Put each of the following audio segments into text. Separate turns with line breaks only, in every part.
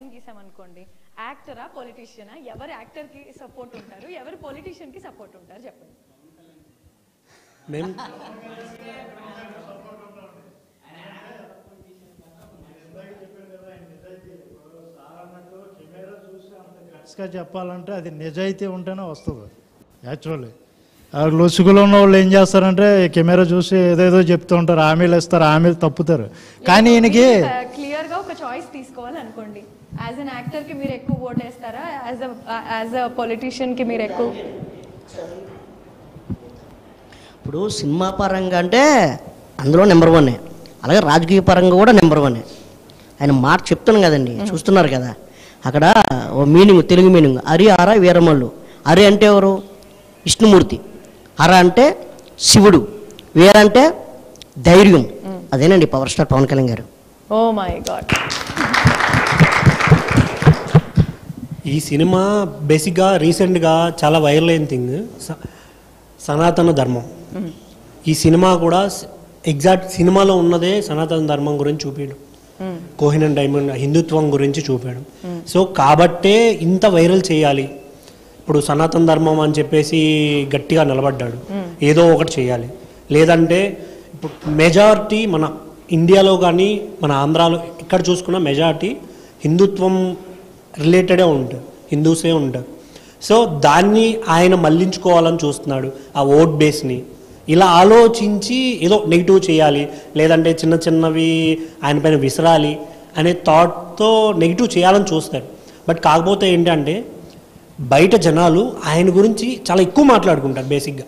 గీసామనుకోండి, యాక్టరా పొలిటీషియనా, ఎవరు యాక్టర్కి సపోర్ట్ ఉంటారు, ఎవరు పొలిటీషియన్కి సపోర్ట్ ఉంటారు చెప్పండి.
చెప్పాలంటే అది నిజాయితీ ఉంటేనే వస్తుంది. యాక్చువల్లీ లొసుగులో ఉన్న వాళ్ళు ఏం చేస్తారంటే కెమెరా చూసి ఏదేదో చెప్తూ ఉంటారు, హామీలు ఇస్తారు, హామీలు తప్పుతారు. కానీ ఈయనకి
క్లియర్గా ఒక చాయిస్ తీసుకోవాలనుకోండి, యాజ్ అన్ యాక్టర్కి మీరు ఎక్కువ ఓట్ వేస్తారా, యాజ్ అ పొలిటీషియన్కి మీరు ఎక్కువ?
ఇప్పుడు సినిమా పరంగా అంటే అందులో నెంబర్ 1, అలాగే రాజకీయ పరంగా కూడా నెంబర్ 1. ఆయన మాట చెప్తున్నాను కదండి, చూస్తున్నారు కదా అక్కడ ఓ మీనింగ్, తెలుగు మీనింగ్, అరి ఆర వీరమల్లు. అరి అంటే ఎవరు? విష్ణుమూర్తి. అర అంటే శివుడు, వీరంటే ధైర్యం. అదేనండి పవర్ స్టార్ పవన్ కళ్యాణ్ గారు.
Oh my god.
ఈ సినిమా బేసిక్గా రీసెంట్గా చాలా వైరల్ అయిన థింగ్ సనాతన ధర్మం. ఈ సినిమా కూడా ఎగ్జాక్ట్ సినిమాలో ఉన్నదే సనాతన ధర్మం గురించి చూపించడం, కోహినూర్ డైమండ్ హిందుత్వం గురించి చూపించడం. సో కాబట్టే ఇంత వైరల్ చేయాలి. ఇప్పుడు సనాతన ధర్మం అని చెప్పేసి గట్టిగా నిలబడ్డాడు, ఏదో ఒకటి చేయాలి. లేదంటే ఇప్పుడు మెజారిటీ మన ఇండియాలో కానీ మన ఆంధ్రాలో ఇక్కడ చూసుకున్న మెజారిటీ హిందుత్వం రిలేటెడే ఉంటారు, హిందూసే ఉంటారు. సో దాన్ని ఆయన మళ్లించుకోవాలని చూస్తున్నాడు, ఆ ఓట్ బేస్ని. ఇలా ఆలోచించి ఏదో నెగిటివ్ చేయాలి, లేదంటే చిన్న చిన్నవి ఆయన పైన విసరాలి అనే థాట్తో నెగిటివ్ చేయాలని చూస్తాడు. బట్ కాకపోతే ఏంటంటే బయట జనాలు ఆయన గురించి చాలా ఎక్కువ మాట్లాడుకుంటారు. బేసిక్గా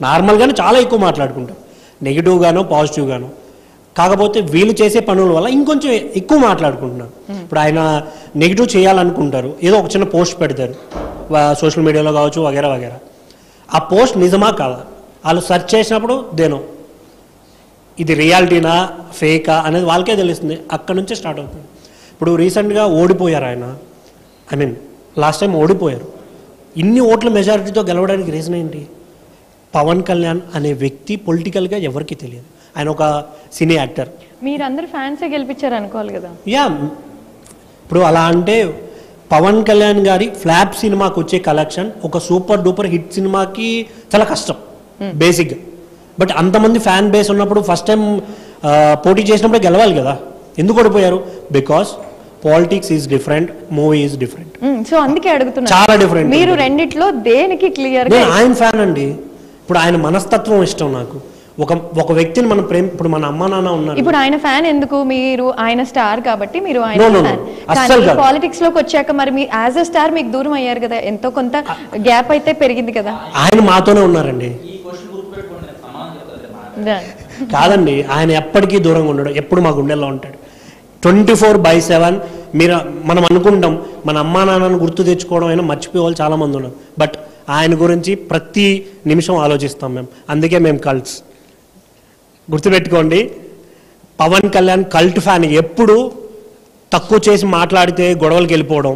నార్మల్గానే చాలా ఎక్కువ మాట్లాడుకుంటారు, నెగిటివ్గానో పాజిటివ్గానో. కాకపోతే వీళ్ళు చేసే పనుల వల్ల ఇంకొంచెం ఎక్కువ మాట్లాడుకుంటున్నారు. ఇప్పుడు ఆయన నెగిటివ్ చేయాలనుకుంటారు, ఏదో ఒక చిన్న పోస్ట్ పెడతారు సోషల్ మీడియాలో కావచ్చు, వగేరా వగేరా. ఆ పోస్ట్ నిజమా కాదా వాళ్ళు సెర్చ్ చేసినప్పుడు దేనో ఇది రియాలిటీనా ఫేకా అనేది వాళ్ళకే తెలుస్తుంది. అక్కడ నుంచే స్టార్ట్ అవుతుంది. ఇప్పుడు రీసెంట్గా ఓడిపోయారు ఆయన, ఐ మీన్ లాస్ట్ టైం ఓడిపోయారు. ఇన్ని ఓట్ల మెజారిటీతో గెలవడానికి రీజన్ ఏంటి? పవన్ కళ్యాణ్ అనే వ్యక్తి పొలిటికల్గా ఎవరికి తెలియదు, ఆయన ఒక సినీ యాక్టర్.
మీరందరూ ఫ్యాన్సే గెలిపించారు అనుకోవాలి కదా.
యా, ఇప్పుడు అలా అంటే పవన్ కళ్యాణ్ గారి ఫ్లాప్ సినిమాకి వచ్చే కలెక్షన్ ఒక సూపర్ డూపర్ హిట్ సినిమాకి చాలా కష్టం బేసిక్గా. బట్ అంతమంది ఫ్యాన్ బేస్ ఉన్నప్పుడు ఫస్ట్ టైం పోటీ చేసినప్పుడే గెలవాలి కదా. ఎందుకు ఓడిపోయారు? Because politics is different, movie is different.
So అందుకే అడుగుతున్నా,
చాలా డిఫరెంట్.
మీరు రెండిట్లో దేనికి క్లియర్?
నేను ఆయన ఫ్యాన్ అండి. ఇప్పుడు ఆయన మనస్తత్వం ఇష్టం నాకు. ఒక వ్యక్తిని మనం ప్రేమ, ఇప్పుడు మన అమ్మా నాన్న ఉన్నారు,
ఇప్పుడు ఆయన ఫ్యాన్ ఎందుకు? మీరు ఆయన స్టార్ కాబట్టి మీరు ఆయన ఫ్యాన్. కానీ పాలిటిక్స్ లోకి వచ్చాక మరి మీ యాజ్ అ స్టార్ మీకు దూరం అయ్యారు కదా, ఎంతో కొంత గ్యాప్ అయితే పెరిగింది కదా.
ఆయన మాతోనే ఉన్నారండి. కాదండి, ఆయన ఎప్పటికీ దూరంగా ఉండడు, ఎప్పుడు మా గుండెల్లో ఉంటాడు 24/7. మనం అనుకుంటాం మన అమ్మా నాన్నను గుర్తు తెచ్చుకోవడం అయినా మర్చిపోవాలి చాలామంది ఉన్నారు. బట్ ఆయన గురించి ప్రతి నిమిషం ఆలోచిస్తాం మేము. అందుకే మేము కల్ట్స్. గుర్తుపెట్టుకోండి, పవన్ కళ్యాణ్ కల్ట్ ఫ్యాన్. ఎప్పుడు తక్కువ చేసి మాట్లాడితే గొడవలకు వెళ్ళిపోవడం,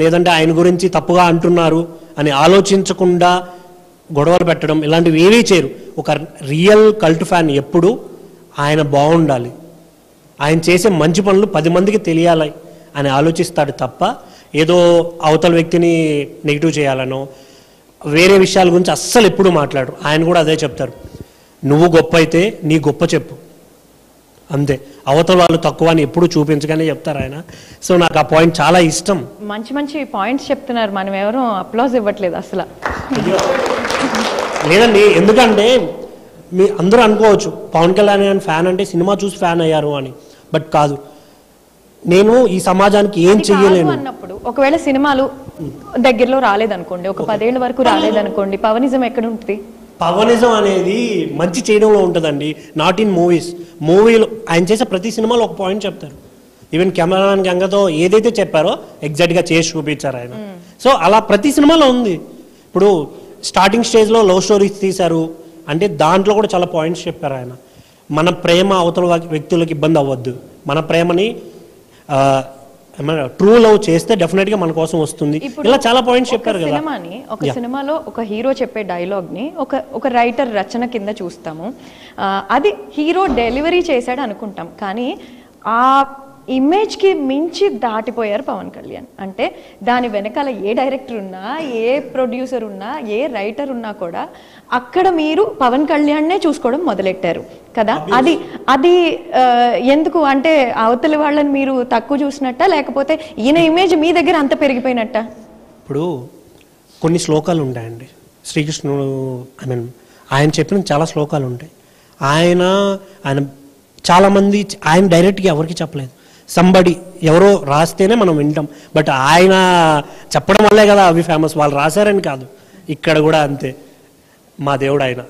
లేదంటే ఆయన గురించి తప్పుగా అంటున్నారు అని ఆలోచించకుండా గొడవలు పెట్టడం, ఇలాంటివి ఏవీ చేయరు. ఒక రియల్ కల్ట్ ఫ్యాన్ ఎప్పుడు ఆయన బాగుండాలి, ఆయన చేసే మంచి పనులు 10 మందికి తెలియాలి అని ఆలోచిస్తాడు తప్ప ఏదో అవతల వ్యక్తిని నెగిటివ్ చేయాలనో వేరే విషయాల గురించి అస్సలు ఎప్పుడు మాట్లాడరు. ఆయన కూడా అదే చెప్తారు, నువ్వు గొప్ప అయితే నీ గొప్ప చెప్పు అంతే, అవతల వాళ్ళు తక్కువ అని ఎప్పుడు చూపించగానే చెప్తారు ఆయన. సో నాకు ఆ పాయింట్ చాలా ఇష్టం.
మంచి మంచి పాయింట్స్ చెప్తున్నారు, మనం ఎవరు అప్లాజ్ ఇవ్వట్లేదు అసలు.
లేదండి, ఎందుకంటే మీ అందరూ అనుకోవచ్చు పవన్ కళ్యాణ్ ఫ్యాన్ అంటే సినిమా చూసి ఫ్యాన్ అయ్యారు అని. బట్ కాదు, నేను ఈ సమాజానికి ఏం చెయ్యలేను
అన్నప్పుడు. ఒకవేళ సినిమాలు దగ్గరలో రాలేదనుకోండి, ఒక 10 ఏళ్ళ వరకు రాలేదనుకోండి, పవనిజం ఎక్కడ ఉంటుంది?
పవనిజం అనేది మంచి చేయడంలో ఉంటుందండి, నాట్ ఇన్ మూవీస్. మూవీలో ఆయన చేసే ప్రతి సినిమాలో ఒక పాయింట్ చెప్తారు. ఈవెన్ కెమెరామెన్ గంగతో ఏదైతే చెప్పారో ఎగ్జాక్ట్గా చేసి చూపించారు ఆయన. సో అలా ప్రతి సినిమాలో ఉంది. ఇప్పుడు స్టార్టింగ్ స్టేజ్లో లవ్ స్టోరీస్ తీశారు అంటే దాంట్లో కూడా చాలా పాయింట్స్ చెప్పారు ఆయన. మన ప్రేమ అవతల వ్యక్తులకు ఇబ్బంది అవ్వద్దు, మన ప్రేమని ట్రూ లవ్ చేస్తే డెఫినెట్గా మన కోసం వస్తుంది, ఇలా చాలా పాయింట్స్ చెప్పారు కదా.
ఒక సినిమాలో ఒక హీరో చెప్పే డైలాగ్ ని ఒక రైటర్ రచన కింద చూస్తాము, అది హీరో డెలివరీ చేశాడు అనుకుంటాం. కానీ ఆ ఇమేజ్కి మించి దాటిపోయారు పవన్ కళ్యాణ్. అంటే దాని వెనకాల ఏ డైరెక్టర్ ఉన్నా, ఏ ప్రొడ్యూసర్ ఉన్నా, ఏ రైటర్ ఉన్నా కూడా అక్కడ మీరు పవన్ కళ్యాణ్నే చూసుకోవడం మొదలెట్టారు కదా. అది అది ఎందుకు అంటే అవతలి వాళ్ళని మీరు తక్కువ చూసినట్ట, లేకపోతే ఈయన ఇమేజ్ మీ దగ్గర అంత పెరిగిపోయినట్ట?
ఇప్పుడు కొన్ని శ్లోకాలు ఉంటాయండి శ్రీకృష్ణుడు, ఆయన చెప్పిన చాలా శ్లోకాలు ఉంటాయి. ఆయన చాలామంది ఆయన డైరెక్ట్గా ఎవరికి చెప్పలేదు. సంబడి ఎవరో రాస్తేనే మనం వింటాం, బట్ ఆయన చెప్పడం వల్లే కదా అవి ఫేమస్. వాళ్ళు రాశారని కాదు, ఇక్కడ కూడా అంతే. మా దేవుడు ఆయన,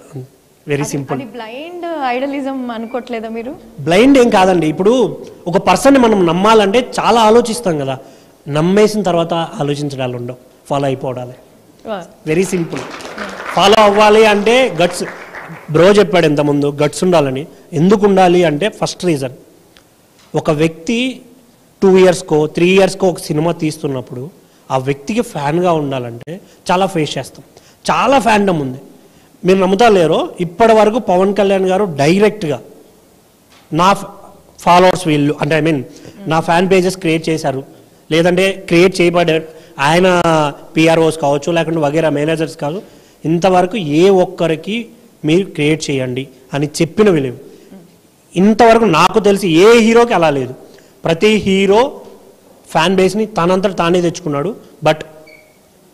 వెరీ సింపుల్.
బ్లైండ్ ఐడలిజం అనుకోవట్లేదా మీరు?
బ్లైండ్ ఏం కాదండి. ఇప్పుడు ఒక పర్సన్ని మనం నమ్మాలంటే చాలా ఆలోచిస్తాం కదా, నమ్మేసిన తర్వాత ఆలోచించడాలు ఉండవు, ఫాలో అయిపోవడాలి. Very simple. ఫాలో అవ్వాలి అంటే గట్స్. బ్రో చెప్పాడు ఇంతకుముందు గట్స్ ఉండాలని. ఎందుకు ఉండాలి అంటే ఫస్ట్ రీజన్, ఒక వ్యక్తి 2 ఇయర్స్కో 3 ఇయర్స్కో ఒక సినిమా తీస్తున్నప్పుడు ఆ వ్యక్తికి ఫ్యాన్గా ఉండాలంటే చాలా ఫేస్ చేస్తాం. చాలా ఫ్యాన్డమ్ ఉంది. మీరు నమ్ముతా లేరో, ఇప్పటి వరకు పవన్ కళ్యాణ్ గారు డైరెక్ట్గా నా ఫాలోవర్స్ వీళ్ళు అంటే నా ఫ్యాన్ పేజెస్ క్రియేట్ చేశారు, లేదంటే క్రియేట్ చేయబడ్డారు, ఆయన పిఆర్ఓస్ కావచ్చు, లేకుంటే వగేరా మేనేజర్స్ కాదు, ఇంతవరకు ఏ ఒక్కరికి మీరు క్రియేట్ చేయండి అని చెప్పిన విలువ ఇంతవరకు నాకు తెలిసి ఏ హీరోకి అలా లేదు. ప్రతి హీరో ఫ్యాన్ బేస్ని తనంతట తానే తెచ్చుకున్నాడు. But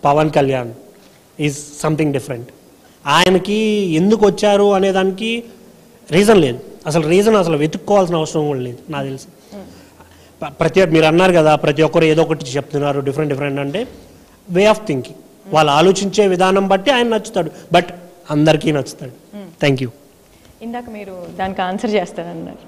Pawan Kalyan is something different. ఆయనకి ఎందుకు వచ్చారు అనేదానికి రీజన్ లేదు. అసలు వెతుక్కోవాల్సిన అవసరం కూడా లేదు నాకు తెలిసి. మీరు అన్నారు కదా ప్రతి ఒక్కరు ఏదో ఒకటి చెప్తున్నారు డిఫరెంట్ అంటే వే ఆఫ్ థింకింగ్. వాళ్ళు ఆలోచించే విధానం బట్టి ఆయన నచ్చుతాడు, బట్ అందరికీ నచ్చుతాడు. Thank you.
ఇందాక మీరు దానికి ఆన్సర్ చేస్తారన్నారు.